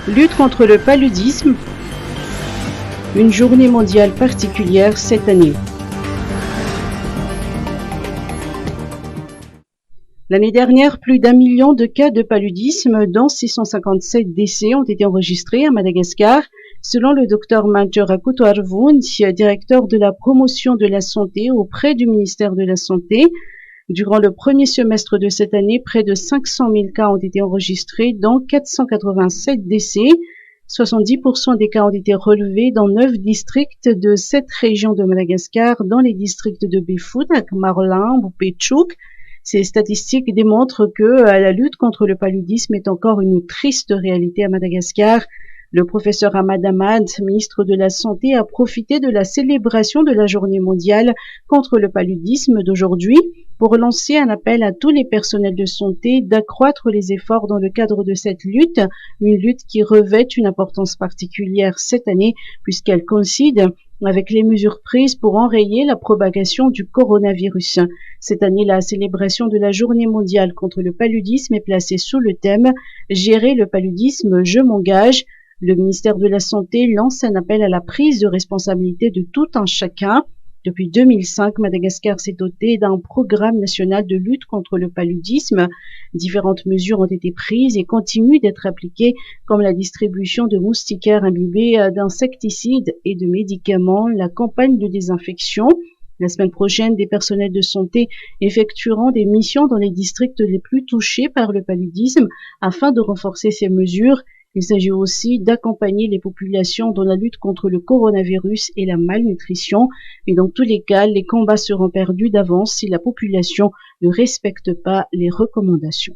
Lutte contre le paludisme, une journée mondiale particulière cette année. L'année dernière, plus d'1 million de cas de paludisme, dont 657 décès, ont été enregistrés à Madagascar, selon le Dr Majora Kutuarvun, directeur de la promotion de la santé auprès du ministère de la Santé. Durant le premier semestre de cette année, près de 500 000 cas ont été enregistrés, dont 487 décès. 70% des cas ont été relevés dans 9 districts de 7 régions de Madagascar, dans les districts de Befoud, Marlin, Bupechuk. Ces statistiques démontrent que la lutte contre le paludisme est encore une triste réalité à Madagascar. Le professeur Ahmad Ahmad, ministre de la Santé, a profité de la célébration de la journée mondiale contre le paludisme d'aujourd'hui pour lancer un appel à tous les personnels de santé d'accroître les efforts dans le cadre de cette lutte, une lutte qui revêt une importance particulière cette année puisqu'elle coïncide avec les mesures prises pour enrayer la propagation du coronavirus. Cette année, la célébration de la journée mondiale contre le paludisme est placée sous le thème « Gérer le paludisme, je m'engage ». Le ministère de la Santé lance un appel à la prise de responsabilité de tout un chacun. Depuis 2005, Madagascar s'est doté d'un programme national de lutte contre le paludisme. Différentes mesures ont été prises et continuent d'être appliquées, comme la distribution de moustiquaires imbibés d'insecticides et de médicaments, la campagne de désinfection. La semaine prochaine, des personnels de santé effectueront des missions dans les districts les plus touchés par le paludisme afin de renforcer ces mesures. Il s'agit aussi d'accompagner les populations dans la lutte contre le coronavirus et la malnutrition. Et dans tous les cas, les combats seront perdus d'avance si la population ne respecte pas les recommandations.